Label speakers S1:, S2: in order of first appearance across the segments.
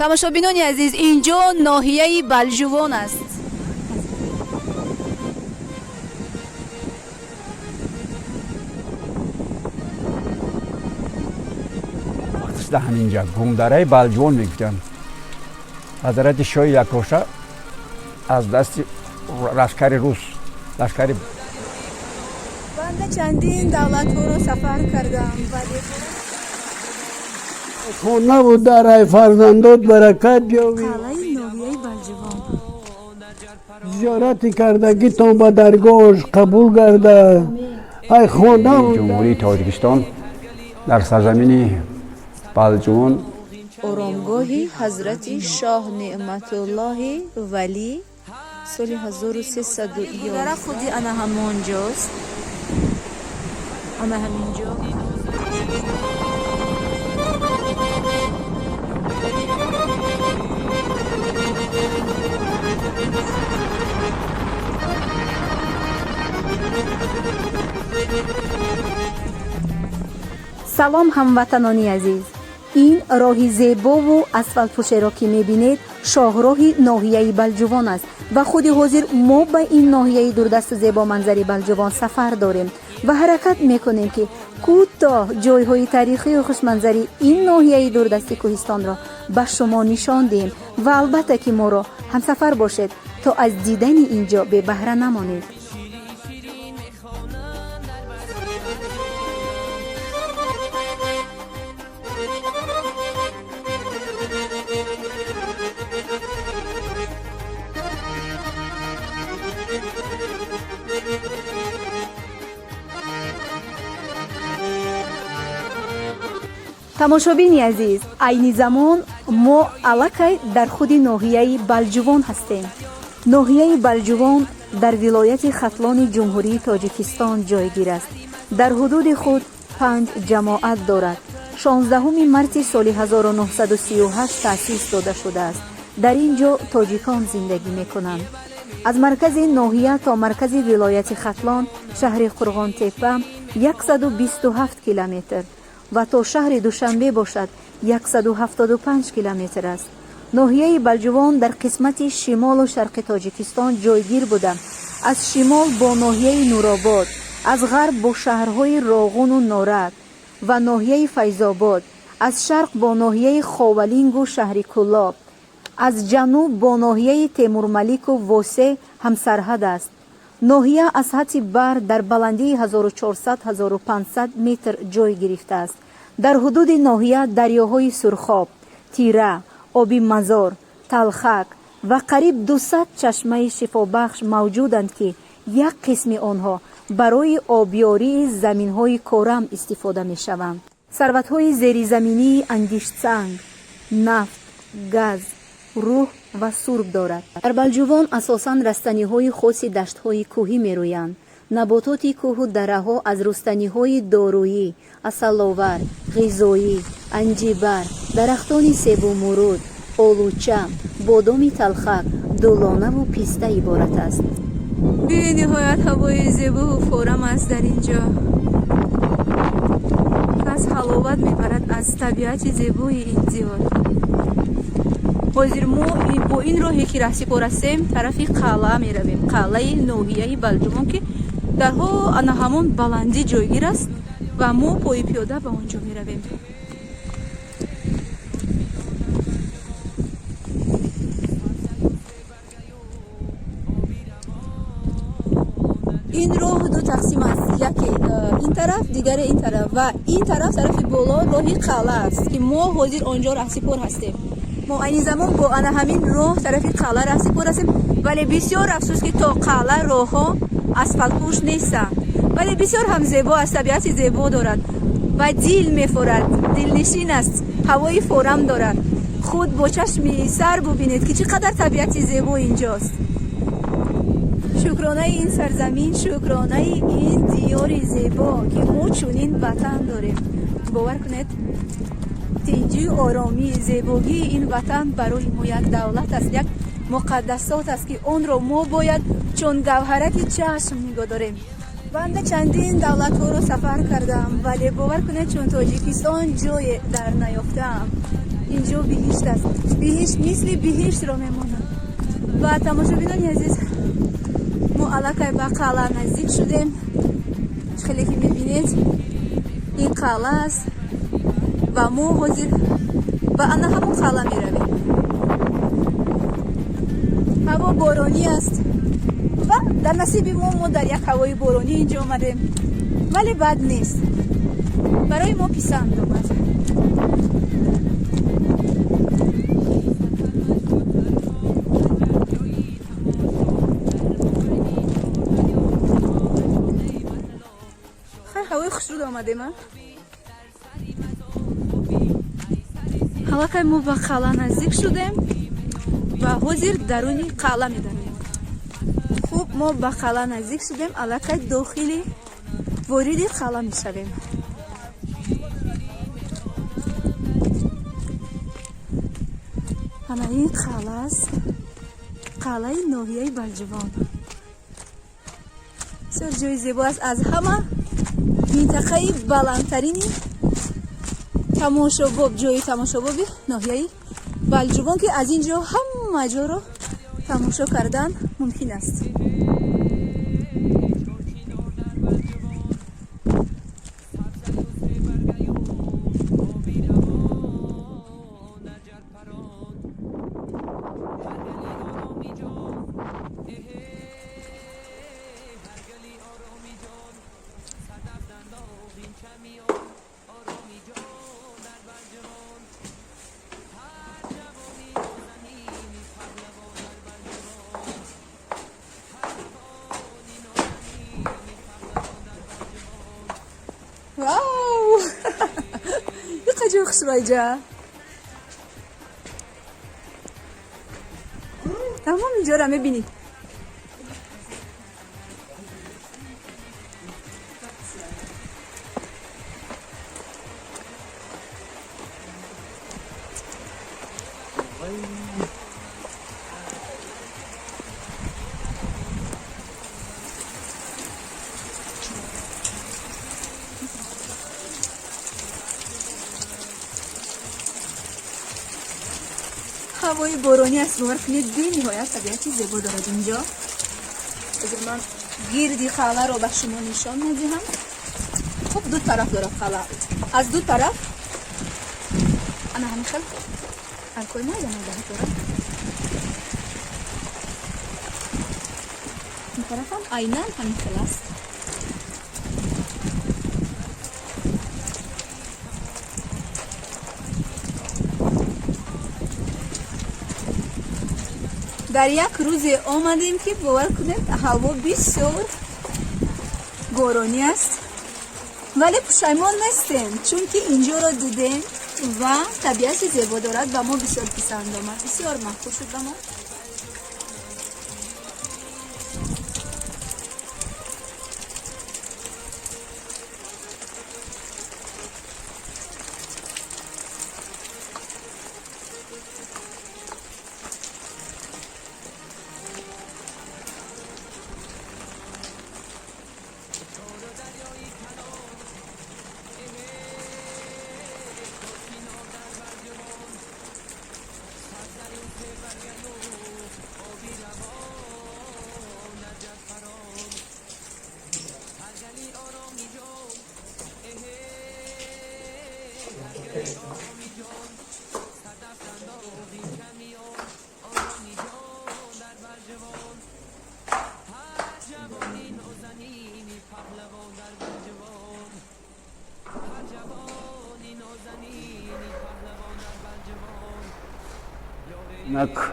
S1: тамошобинони азиз, инҷо ноҳияи Балҷувон аст.
S2: ҳаминҷа гумдараи Балҷувон мегуфтанд. ҳазрати шоҳи Якоша аз дасти лашкари рус, лашкари
S1: банда чандин давлатҳоро сафар кардам, вале
S3: хона бударай фарзандот баракат ҷови
S1: қалаи ноҳияи Балҷувон.
S3: зиёрати кардагитон ба даргоҳш қабул гарда. ай хона
S2: ҷумҳурии Тоҷикистон дар сарзамини Балҷувон
S1: оромгоҳи ҳазрати шоҳ Неъматуллоҳи Валӣ соли 1311 худи ана ҳамонҷост. ана ҳаминҷо
S4: салом ҳамватанони азиз, ин роҳи зебову асфалтпӯшеро ки мебинед шоҳроҳи ноҳияи Балҷувон аст ва худи ҳозир мо ба ин ноҳияи дурдасту зебоманзари Балҷувон сафар дорем ва ҳаракат мекунем ки кӯтоҳ ҷойҳои тарихию хушманзари ин ноҳияи дурдасти кӯҳистонро ба шумо нишон диҳем ва албатта ки моро ҳамсафар бошед то аз дидани инҷо бебаҳра намонед. тамошобини азиз, айни замон мо аллакай дар худи ноҳияи Балҷувон ҳастем. ноҳияи Балҷувон дар вилояти Хатлони ҷумҳурии Тоҷикистон ҷойгир аст. дар ҳудуди худ 5 ҷамоат дорад. 16 марти соли 1938 таъсис дода шудааст. дар ин ҷо тоҷикон зиндагӣ мекунанд. аз маркази ноҳия то маркази вилояти Хатлон шаҳри Қурғонтепа 127 километр ва то шаҳри Душанбе бошад 175 километр аст. ноҳияи Балҷувон дар қисмати шимолу шарқи Тоҷикистон ҷойгир буда, аз шимол бо ноҳияи Нуробод, аз ғарб бо шаҳрҳои Роғуну Норак ва ноҳияи Файзобод, аз шарқ бо ноҳияи Ховалингу шаҳри Кӯлоб, аз ҷануб бо ноҳияи Темурмалику Восе ҳамсарҳад аст. ноҳия аз ҳадди баҳр дар баландии 1400-1500 метр ҷой гирифтааст. дар ҳудуди ноҳия дарёҳои Сурхоб, Тира, Оби Мазор, Талхак ва қариб 200 чашмаи шифобахш мавҷуданд ки як қисми онҳо барои обёрии заминҳои корам истифода мешаванд. сарватҳои зеризаминии ангиштсанг, нафт, газ, рӯҳ ва сург дорад. дар Балҷувон асосан растаниҳои хоси даштҳои кӯҳӣ мерӯянд. набототи кӯҳу дараҳо аз рустаниҳои дорӯӣ, асаловар, ғизоӣ, анҷибар, дарахтони себу муруд, олуча, бодоми талхак, дулонаву писта иборат аст.
S1: бениҳоят ҳавои зебову форам аст дар ин ҷо. кас ҳаловат мебарад аз табиати зебои ин диёр. ҳозир мо бо ин роҳе ки раҳсипор ҳастем тарафи қалъа меравем, қалъаи ноҳияи Балҷувон ки дарҳо ана ҳамон баландӣ ҷойгир аст ва мо пои пиёда ба он ҷо меравем. ин роҳ ду тақсим аст, яке ин тараф, дигаре ин тараф ва ин тараф тарафи боло роҳи қалъа аст ки мо ҳозир он ҷо раҳсипор ҳастем. мо айни замон бо ана ҳамин роҳ тарафи қалъа раҳсипор ҳастем, вале бисёр афсӯс ки то қалъа роҳҳо асфалтпӯш нестанд, вале бисёр ҳам зебо аст, табиати зебо дорад ва дил мефорад, дилнишин аст, ҳавои форам дорад. худ бо чашми сар бубинед ки чӣ қадар табиати зебо инҷост. шукронаи ин сарзамин, шукронаи ин диёри зебо ки мо чунин ватан дорем. бовар кунед, тинҷию оромии зебогии ин ватан барои мо як давлат аст, як муқаддасот аст ки онро мо бояд чун гавҳараки чашм нигоҳ дорем. банда чандин давлатҳоро сафар кардам, вале бовар кунед чун Тоҷикистон ҷое дар наёфтаам. اینجا بهشت است. بهشت مثل بهشت را میماند. و تماشاچیان عزیز، ما علاقه به قلعه نزدیک شدیم. خیلی که میبینید این قلعه است و ما حاضر به آن همون قلعه میرویم. هوا بارانی است و در نصیب ما در یک هوای بارانی اینجا آمدیم، ولی بد نیست، برای ما پسند آمد. خیلی هوای خوشرود آمدیم. حالا که ما به قلعه نزدیک شدیم و حاضر درونی قلعه می‌دانیم. خوب ما به قلعه نزدیک شدیم، علاقه داخلی وارد قلعه می‌شویم. همه این قلعه است، قلعه ناحیه بلجوان. بسیار جای زیبا است، از همه منطقه بلندترین تماشاباب، جای تماشاباب ناحیه بلجوان که از اینجا همه جا رو تماشا کردن ممکن است. واو يقجر خسرايجا تمام اینجا رو میبینید. هوای بارانی است. باور کنید بی نهایت طبیعتی زیبا دارد اینجا. اگر من گردی قلعه رو به شما نشان میدهم. خب دو طرف دارد قلعه. از دو طرف انا همین خیلی الکوی نایدم دارد. این طرف هم عیناً همین خیلی است. در یک روز آمدیم که باور کنید هوا بسیار بارانی است، ولی پشیمان نیستیم چون که اینجا را دیدیم و طبیعت زیبا دارد و ما بسیار پسند آمد. بسیار محبوب شد به ما.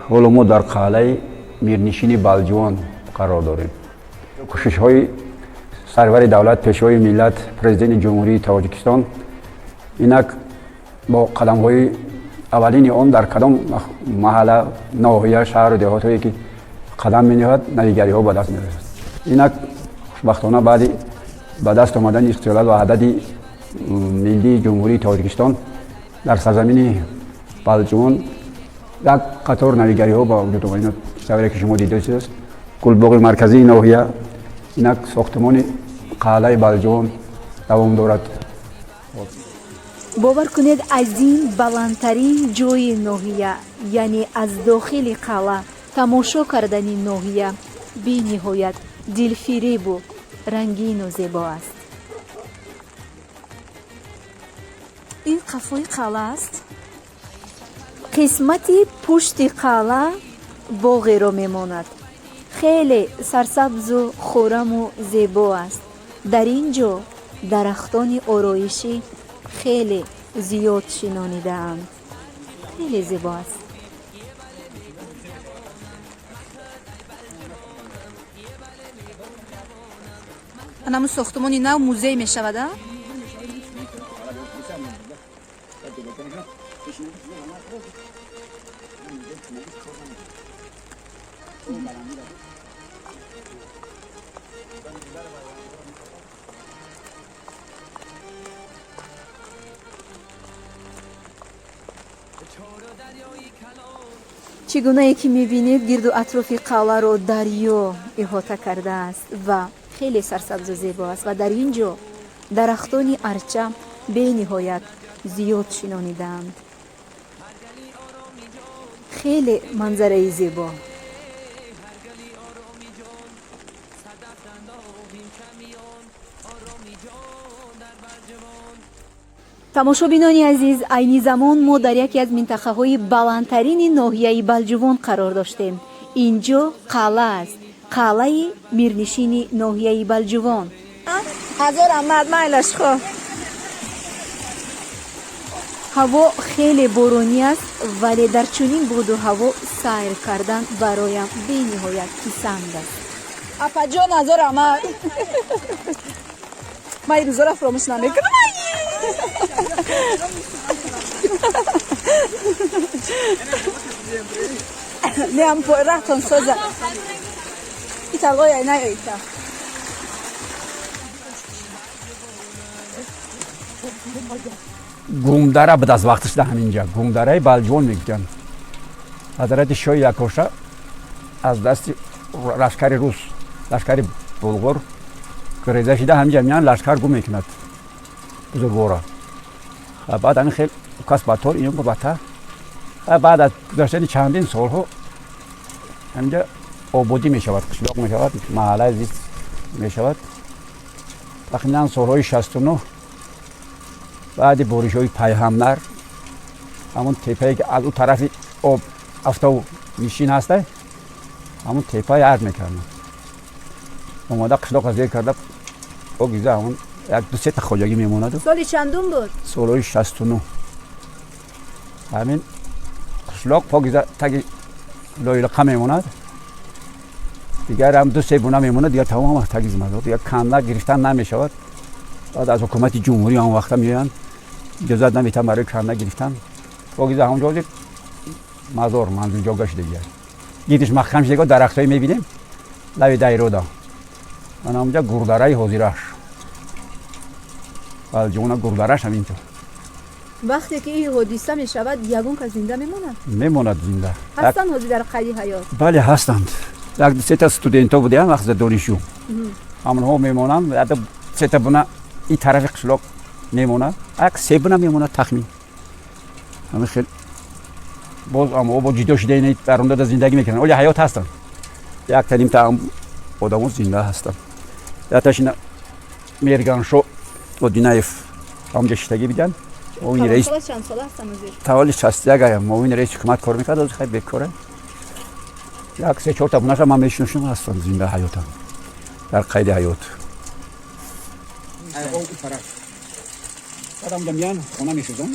S2: حالا ما در قلعه میرنشینی بلجوان قرار داریم. کوشش های سرور دولت، پیشوای ملت، پرزیدنت جمهوری تاجیکستان اینک با قدم های اولین آن در کدام محله، ناحیه، شهر و دیهات هایی که قدم می نهد نویگری ها به دست می رسد. اینک خوشبختانه بعد به دست آمدن استقلال و وحدت ملی جمهوری تاجیکستان در سرزمین بلجوان یک قطار نویگری ها با وجود آمد. این تصویری که شما دیده است گلباغ مرکزی ناحیه اینک ساختمان قلعه بلجوان دوام دارد.
S4: бовар кунед аз ин баландтарин ҷои ноҳия, яъне аз дохили қалъа тамошо кардани ноҳия бениҳоят дилфиребу рангину зебо аст.
S1: ин қафои қалъа аст.
S4: қисмати пушти қалъа боғеро мемонад. хеле сарсабзу хӯраму зебо аст. дар ин ҷо дарахтони ороишӣ хеле зиёд шинонидаанд. хеле зебо аст.
S1: анаму сохтумони нав музей мешавад.
S4: чӣ гунае ки мебинед гирду атрофи қалъаро дарё иҳота кардааст ва хеле сарсабзу зебо аст ва дар ин ҷо дарахтони арча бениҳоят зиёд шинонидаанд. хеле манзараи зебо. тамошобинони азиз, айни замон мо дар яке аз минтақаҳои баландтарини ноҳияи Балҷувон қарор доштем. ин ҷо қалъа аст, қалъаи мирнишини ноҳияи Балҷувон.
S1: ҳазор амад майлашхо.
S4: ҳаво хеле боронӣ аст, вале дар чунин буду ҳаво сайр кардан бароям бениҳоят писанд аст.
S1: апаҷон ҳазор амад. ман ин рӯзора фуромӯш намекунам. неам рахтон соза италгоя наёита.
S2: гумдара буд аз вақташ да ҳаминҷа гумдараи Балҷувон мегӯянд. ҳазрати шоҳи Якоша аз дасти лашкари рус, лашкари булғор гиреза шуда ҳаминҷа меянд, лашкар гум мекунад бузургвора. баъд ҳамин хел кас батор ин бата баъд аз гузаштани чандин солҳо ҳаминҷа ободӣ мешавад, қишлоқ мешавад, маҳаллаи зист мешавад. тахминан солҳои 69 баъди боришҳои пайҳамнар ҳамун тепае ки аз ӯ тарафи об афтову нишин ҳаста, ҳамун тепа ярд мекарданд. омода қишлоқ зер карда огиза ҳамун як ду сета хоҷагӣ мемонаду.
S1: соли чандум буд?
S2: солҳои 69. ҳамин қишлоқ погиза таги лоилақа мемонад. дигар ҳам ду се буна мемонад, дигар тамом таги зимадо. дигар канда гирифтан намешавад. баъд аз ҳукумати ҷумҳурӣ ҳамон вақта меоянд, иҷозат наметиҳанд барои канда гирифтан. погиза ҳамон ҷози мазор манзилҷойгоҳ шуда гияд. гирдиш маҳкам шудагоҳ дарахтҳое мебинем лави дайрода. ман ҳамонҷа гурдараи ҳозираш. Балҷувона гурдараш ҳамин ҷо.
S1: вақте ки ин ҳодиса мешавад ягон кас зинда мемонад?
S2: мемонад зинда.
S1: ҳастанд ҳозир дар қайди ҳаёт?
S2: бале ҳастанд. як ду сета студентҳо будаянд вақти донишҷӯ. ҳамонҳо мемонанд, як ду сета буна ин тарафи қишлоқ мемонад, як се буна мемонад тахмин. ҳамин хел боз обо ҷудо шуда ин даромдода зиндагӣ мекунанд. оли ҳаёт ҳастанд. як танимта одамо зинда ҳастанд. якташ ина Мерганшо Одинаев ҳамҷа шитагӣ биданд. моин раис
S1: чанд сола ҳастанд ҳозир?
S2: тавали 61 аям моин раис ҳукумат кор мекард, ҳозир хай бекора. як се чор та бунаша ман мешиносам ҳастанд зинда ҳаётанд. дар қайди ҳаёт. баъдам миян хона мешӯзанд.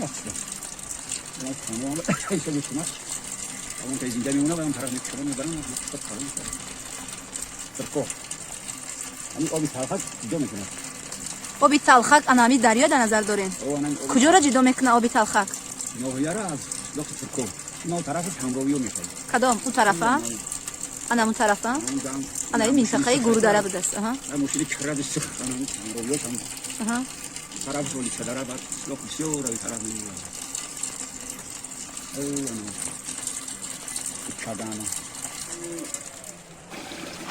S2: зинда мемона баам тараф мекушаванд мебаранд. ҳамин оби талхак ҷудо мекунад.
S1: оби талхак анами дарё дар назар дорем. куҷоро ҷудо мекунад оби талхак?
S2: ноҳияра аз лоқи Турко. ин тарафи ҳамровиё мешавад.
S1: кадом? у тарафа? анаму тарафа? ана ин минтақаи гурдара будааст.
S2: мошини киради сих анаму ҳамровиё там. тарафи соли чадара бад лоқи бисёр ави тараф мемонад.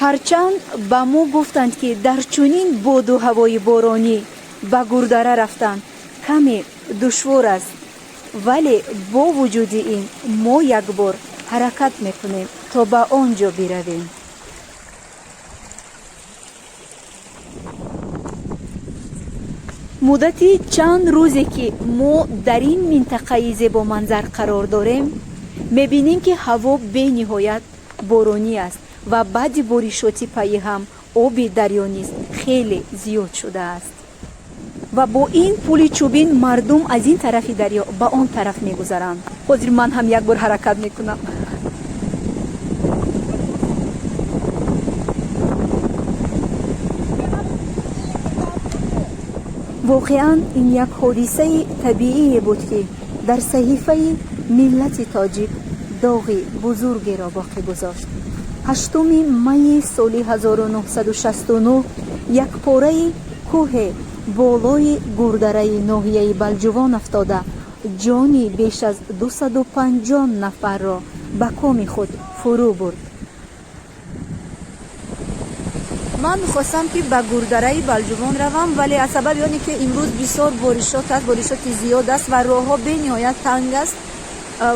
S4: ҳарчанд ба мо гуфтанд ки дар чунин боду ҳавои боронӣ ба гурдара рафтан каме душвор аст, вале бо вуҷуди ин мо якбор ҳаракат мекунем то ба он ҷо биравем. муддати чанд рӯзе ки мо дар ин минтақаи зебоманзар қарор дорем, мебинем ки ҳаво бениҳоят боронӣ аст ва баъди боришоти пайи ҳам оби дарё низ хеле зиёд шудааст ва бо ин пули чӯбин мардум аз ин тарафи дарё ба он тараф мегузаранд. ҳозир ман ҳам як бор ҳаракат мекунам. воқеан ин як ҳодисаи табиие буд ки дар саҳифаи миллати тоҷик доғи бузургеро боқӣ гузошт. 8 майи соли 1969 якпораи кӯҳе болои гурдараи ноҳияи Балҷувон афтода ҷони беш аз 250 нафарро ба коми худ фурӯ бурд. ман мехостам ки ба гурдараи Балҷувон равам, вале аз сабаби оне ки имрӯз бисёр боришот аст, боришоти зиёд аст ва роҳҳо бениҳоят танг аст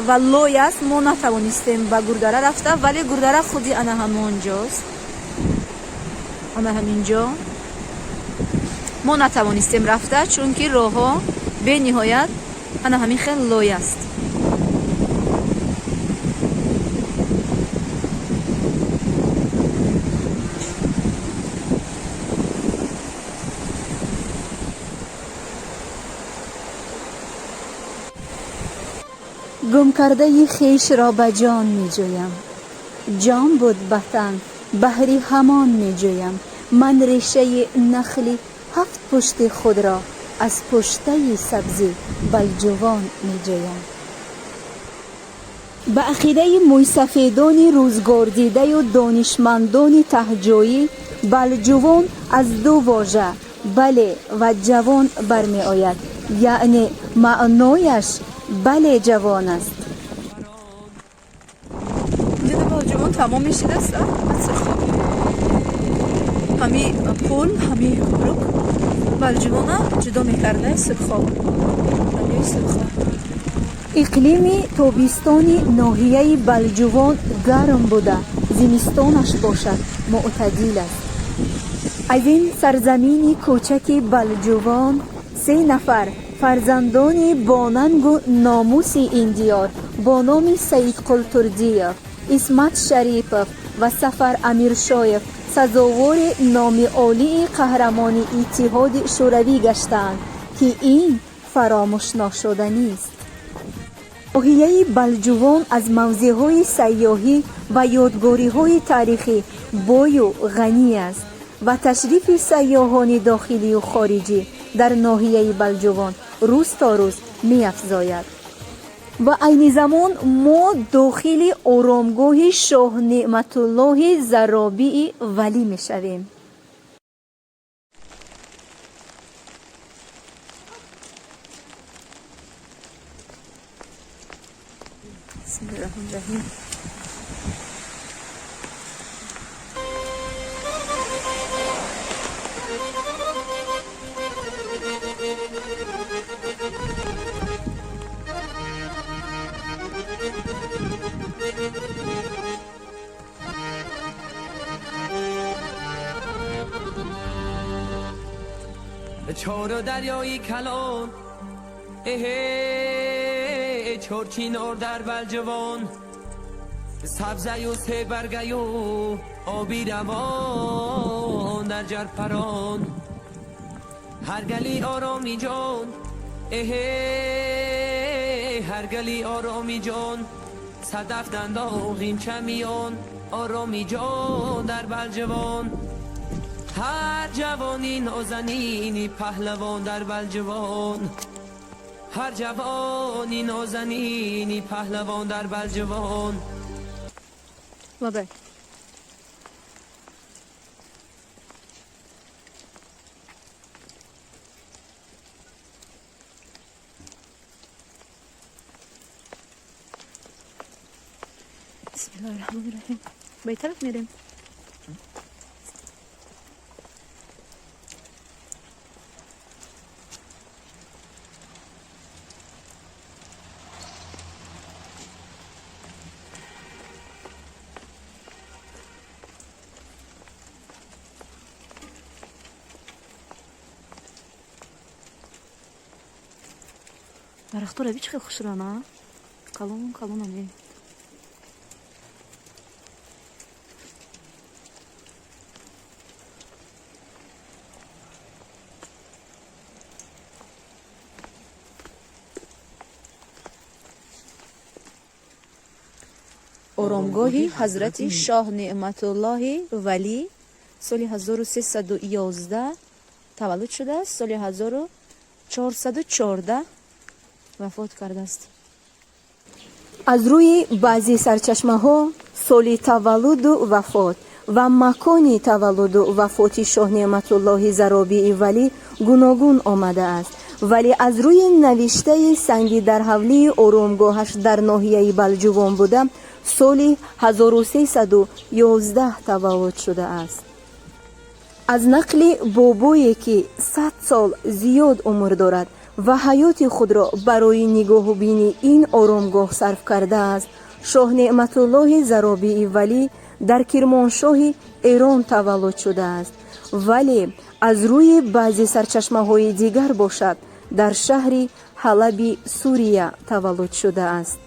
S4: ва лой аст, мо натавонистем ба гурдара рафта, вале гурдара худи ана ҳамонҷост. ана ҳаминҷо мо натавонистем рафта, чунки роҳҳо бениҳоят ана ҳамин хел лой аст. гумкардаи хешро ба ҷон меҷӯям, ҷон буд батан баҳри ҳамон меҷӯям. ман решаи нахли 7 пушти худро аз пуштаи сабзи Балҷувон меҷӯям. ба ақидаи мӯйсафедони рӯзгордидаю донишмандони таҳҷоӣ Балҷувон аз ду вожа бале ва ҷавон бармеояд, яъне маънояш бале ҷавон аст. дида Балҷувон тамом мешидаст. ҳами пул, ҳами рук Балҷувона ҷудо мекарда сурхоб. иқлими тобистони ноҳияи Балҷувон гарм буда, зимистонаш бошад муътадил аст. аз ин сарзамини кӯчаки Балҷувон 3 нафар фарзандони бонангу номуси ин диёр бо номи Саид Қултурдиев, Исмат Шарипов ва Сафар Амиршоев сазовори номи олии қаҳрамони Иттиҳоди Шӯравӣ гаштаанд, ки ин фаромӯшношуданист. ноҳияи Балҷувон аз мавзеъҳои сайёҳӣ ва ёдгориҳои таърихӣ бою ғанӣ аст ва ташрифи сайёҳони дохилию хориҷӣ дар ноҳияи Балҷувон рӯз то рӯз меафзояд. ва айни замон мо дохили оромгоҳи Шоҳ Неъматуллоҳи Заробии Валӣ мешавем. бисмиллаҳирроҳмонирроҳим.
S5: چار دریای کلان چرچین اور در بلجوان سبزه و سه برگه و آبی روان در جرپران هر گلی آرامی جان هر گلی آرامی جان صدف دنداغیم چمیان آرامی جان در بلجوان هر جوانی نازنینی پهلوان در بلجوان هر جوانی نازنینی پهلوان در بلجوان
S1: بابا بسم الله الرحمن الرحیم. به طرف میریم.
S4: дарахтора бич хел хушрана калон калон ами
S1: оромгоҳи ҳазрати шоҳ неъматуллоҳи валӣ соли 1311 таваллуд шудааст, соли 1414 вафот кардааст.
S4: аз рӯи баъзе сарчашмаҳо соли таваллуду вафот ва макони таваллуду вафоти шоҳ неъматуллоҳи заробии валӣ гуногун омадааст, вале аз рӯи навиштаи санги дар ҳавлии оромгоҳаш дар ноҳияи Балҷувон буда соли 1311 таваллуд шудааст. аз нақли бобое ки 100 сол зиёд умр дорад ва ҳаёти худро барои нигоҳубини ин оромгоҳ сарф кардааст, шоҳ неъматуллоҳи заробии валӣ дар кирмоншоҳи эрон таваллуд шудааст, вале аз рӯи баъзе сарчашмаҳои дигар бошад дар шаҳри ҳалаби Сурия таваллуд шудааст.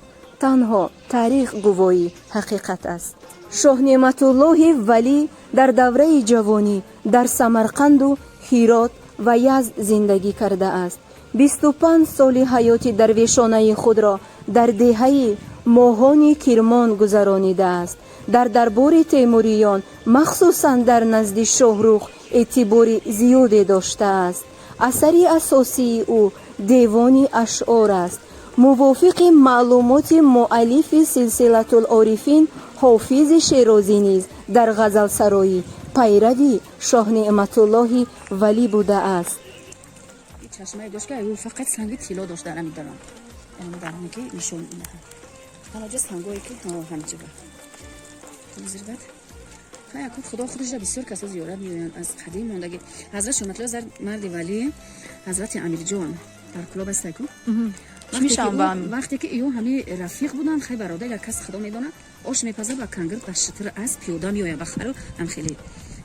S4: танҳо таърих гувои ҳақиқат аст. шоҳ неъматуллоҳи валӣ дар давраи ҷавонӣ дар Самарқанду Ҳирот ва Язд зиндагӣ кардааст. 25 соли ҳаёти дарвешонаи худро дар деҳаи моҳони Кирмон гузаронидааст. дар дарбори теймуриён махсусан дар назди Шоҳрух эътибори зиёде доштааст. асари асосии ӯ девони ашъор аст. мувофиқи маълумоти муаллифи силсилатулорифин ҳофизи шерозӣ низ дар ғазалсароӣ пайрави шоҳ неъматуллоҳи валӣ будааст.
S1: чашмае дошт ки ӯ фақат санги тилло дошт дар ҳамин дарон дароне ки нишон инаҳа ҳалоҷа сангое ки ҳамҷиба зирбат якут худо худашро бисёр касо зиёрат меоянд аз қадим мондаги ҳазрат шоҳматулло зар марди валӣ ҳазрати амирҷон дар кулоб астаку вақте ки ё ҳами рафиқ буданд хай бародар як кас худо медонад ош мепазад ва кангир ба шитр аст пиёда меояд ба хару амхелӣ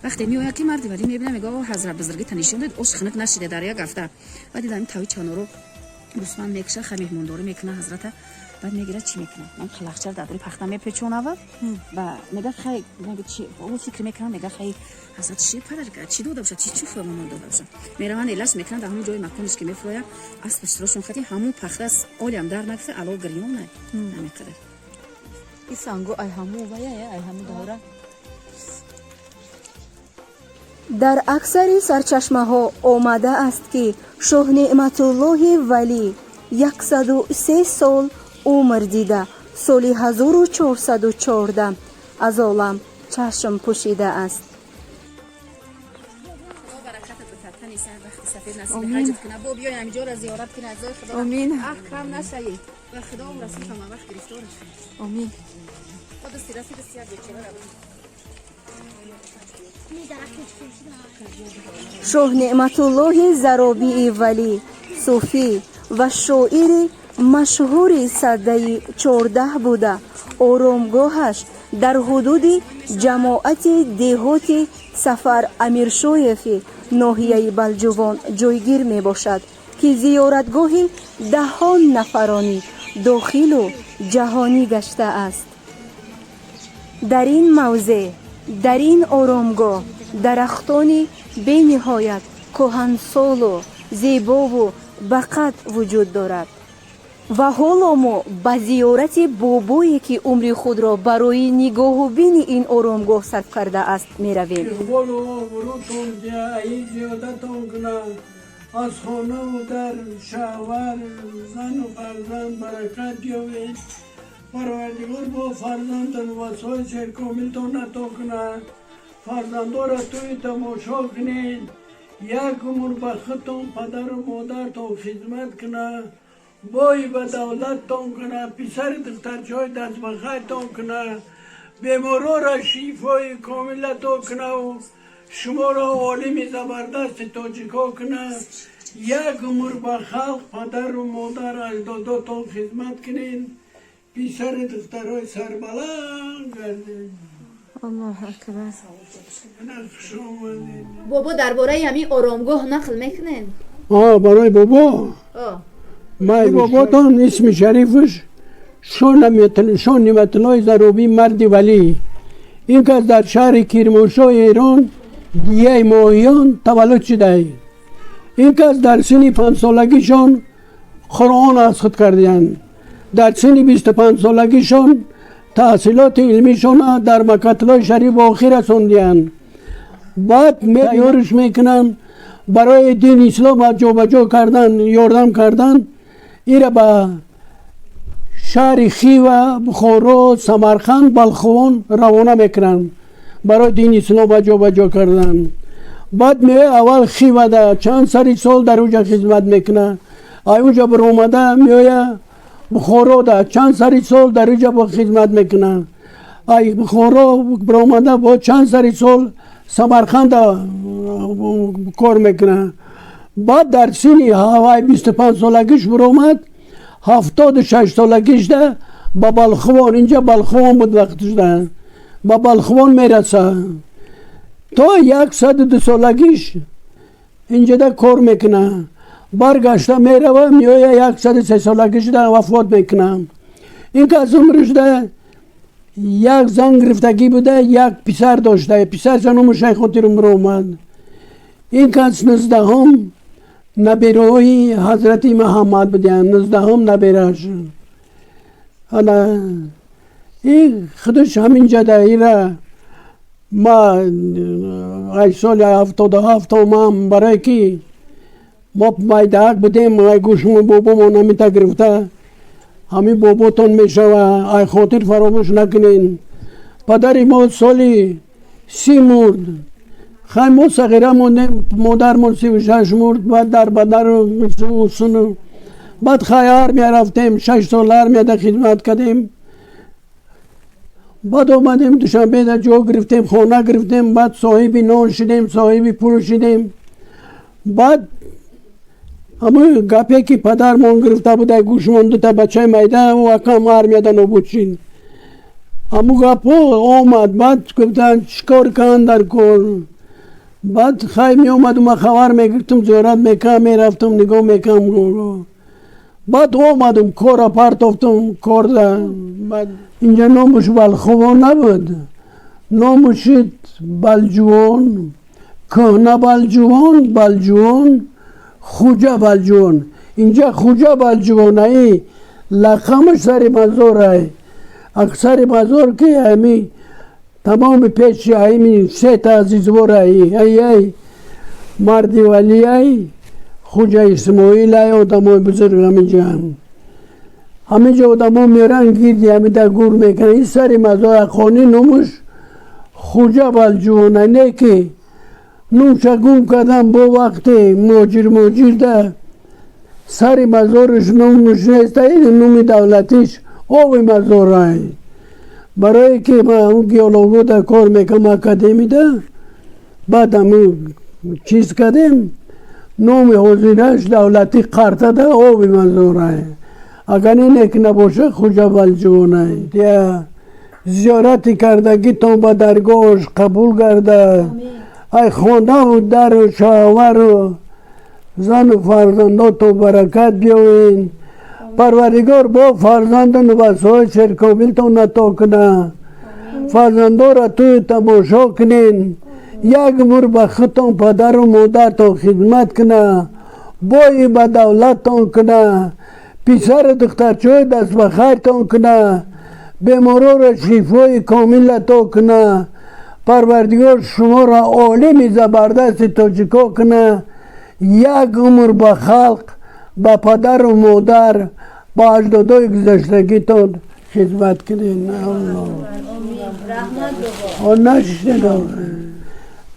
S1: вақте меояд ки марди валӣ мебинад мегӯ ҳазрат бузургита нишон дод ош хинак нашиде дар як ҳафта баъд дар тави чаноро дусман мекушад хай меҳмондорӣ мекунад ҳазрата баъд мегирад чӣ мекунад ман қалақчар дар дури пахта мепечонавад ва мегӯяд хай чи фикр мекунад мегӯяд хай ҳазрат шир падар чӣ дода бошад чӣ фармон дода бошад мераванд элаш мекунад дар ҳамон ҷои маконеш ки мефрояд аз паштирошон хати ҳамон пахтас олиам дар накса ало гирёна намеқадар и санго ай ҳаму вая ай ҳаму дора.
S4: дар аксари сарчашмаҳо омадааст ки шоҳ неъматуллоҳи валӣ 103 сол умр дида соли 1414 аз олам чашм пӯшидааст. шоҳ неъматуллоҳи заробии валӣ суфӣ ва шоири машҳури саддаи 14 буда оромгоҳаш дар ҳудуди ҷамоати деҳоти Сафар Амиршоеви ноҳияи Балҷувон ҷойгир мебошад ки зиёратгоҳи даҳон нафаронӣ дохилу ҷаҳонӣ гаштааст. дар ин мавзеъ дар ин оромгоҳ дарахтони бениҳоят кӯҳансолу зебову бақад вуҷуд дорад ва ҳоло мо ба зиёрати бобое ки умри худро барои нигоҳубини ин оромгоҳ сарф кардааст меравем.
S3: аз хонаву дар шаҳвар зану фарзанд баракат ёбед. парвардигор бо фарзандон васои серкомилтон ато кунад. фарзандора тӯи тамошо кунед. як умр ба худтон падару модаратон хизмат кунад. бой ба давлаттон кунад. писари духтарчаҳои даст ба хайтон кунад. беморора шифои комилато кунад. шуморо олими забардасти тоҷико кунад. як умр ба халқ падару модар аҷдодотон хизмат кунед. писари духтарои сарбаланд гардед.
S1: аллоҳу акбар.
S4: бобо дар бораи ҳамин оромгоҳ нақл мекунед?
S3: барои бобо باباتون اسم شریفش شون نعمت الله ضروبی مرد ولی. این کس در شهر کرمانشاه ایران دیه ماهیان تولد شده. این کس در سن 5 سالگیشان قرآن از خود کردند. در سن 25 سالگیشان تحصیلات علمیشان در مکتب الله شریف آخر رساندند. بعد تیارش میکنن برای دین اسلام جابجا کردن، یاردم کردن. ایره به شهر خیوه، بخارا، سمرقند، بلخوان روانه میکنن برای دین اسلام جابجا کردن. بعد میگه اول خیوه ده چند سری سال در اونجا خدمت میکنه. اونجا بر اومده میگه بخارا ده چند سری سال در اونجا با خدمت میکنه. بخارا بر اومده با چند سری سال سمرقند کار میکنه. بعد در سن هوای 25 سالگیش بر اومد، 76 سالگیش ده با بلخوان، اینجا بلخوان بود وقتش ده، با بلخوان میرسه تا 102 سالگیش اینجا ده کار میکنه. برگشته میره و میایه 103 سالگیش ده وفات میکنه. این که از عمرش ده یک زن گرفتگی بوده، یک پسر داشته. پسر جنوم شیخ خاطر عمر اومد. این که از 19 نبیره های حضرت محمد بودن، 19 نبیرهش. حالا این خودش همینجا ده. ایره ما ای سال 77 آمم برای که ما مایدهک بودیم، ای گوشم بابا ما نمیتا گرفته، همین باباتون میشوه، ای خاطر فراموش نکنین. پدر ما سالی 30 مرد، خیلی ما صغیره موندیم، مادرمون 36 مرد. بعد در بدر و سنو بعد خیار میرفتیم، 6 سال ارمیده خدمت کردیم. بعد آمدیم دوشنبه در جا گرفتیم، خانه گرفتیم. بعد صاحبی نان شدیم، صاحبی پول شدیم. بعد همه گپی که پدر من گرفته بوده گوش مانده تا بچه میده و کم ارمیده نبود شد. همه گپ آمد. بعد گفتن چیکار کن در کار. بعد خیلی می آمد و من خبر میگرفتم، زیارت میکنم، میرفتم نگاه میکنم. بعد آمدم کار پرتافتم کار ده. اینجا نامش بلخوان نبود، نامش بلجوان، کهنه بلجوان، بلجوان، خوجه بلجوان. اینجا خوجه بلجوان ای لقمش سر مزار ای. اکثر مزار که همی تمام پیش همی 3 عزیزوار ای مردی ولی ای خوجه اسماعیل ای آدمای بزرگ همینجا هم. همینجا آدم ها میرن گیردی همی در گور میکنن. این سر مزار خانی نموش خوجه بلجوانه. نه که نوشگون کردن با وقت موجیر ده سر مزارش نموش نیست، این نومی دولتیش آوی مزار های. برای که ما اون گیالوگو در کار میکنم اکادمی ده، بعد همون چیز کردیم نوم حضیرش دولتی قرطه ده آوی مزار های. اگر این ایک نباشه خوجه بلجوانه. یا زیارتی کردگی تا با درگاهش قبول کرده. ای خانه و در و شاور و زن و فرزندات و برکت بیاوین. پروردگار با فرزندان و وسایل سرکاملتان عطا کنه. فرزندا را توی تماشا کنین. یک مر به خودتان پدر و مادرتان خدمت کنه. بایی به دولتتان کنه. پسر دخترچوی دست به خیرتان کنه. بیمارا را شفای کامل عطا کنه. پروردگار شما را عالم زبردست تاجیکا کنه. یک عمر به خلق، به پدر و مادر، با اجدادای گذشتگیتان خدمت کنین.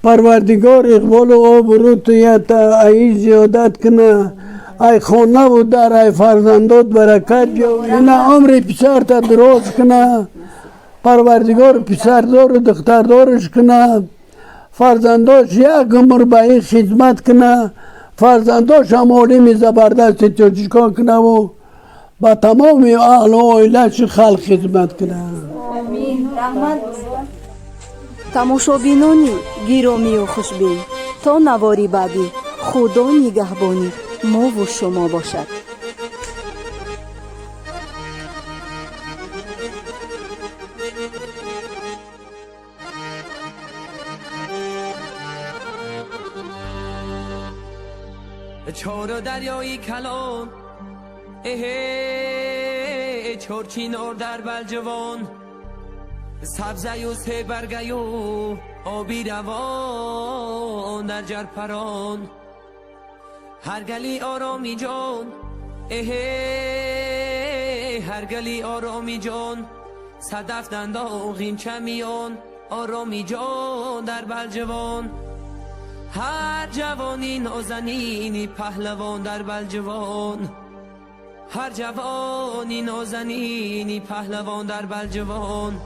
S3: پروردگار اقبال و آبرو تویت ای زیادت کنه. ای خانه و در ای فرزندات برکت بیاوری. این عمر پسر تا دراز کنه. پروردگار پسردار و دختردارش کنه. فرزنداش یک عمر به این خدمت کنه. فرزنداش هم عالم زبردست تاجیکا کنه و با تمام اهل و عائله‌اش خلق خدمت کنه.
S4: آمین. رحمت тамошобинони гиромию хушбин то навори баъдӣ худо нигаҳбони мову шумо бошад.
S5: چار و دریای کلان چرچینار در بلجوان سبزه و سه برگه و آبی روان در جرپران هر گلی آرامی جان هر گلی آرامی جان صدف دنداغین چمیان آرامی جان در بلجوان هر جوانی نازنینی پهلوان در بلجوان هر جوانی نازنینی پهلوان در بلجوان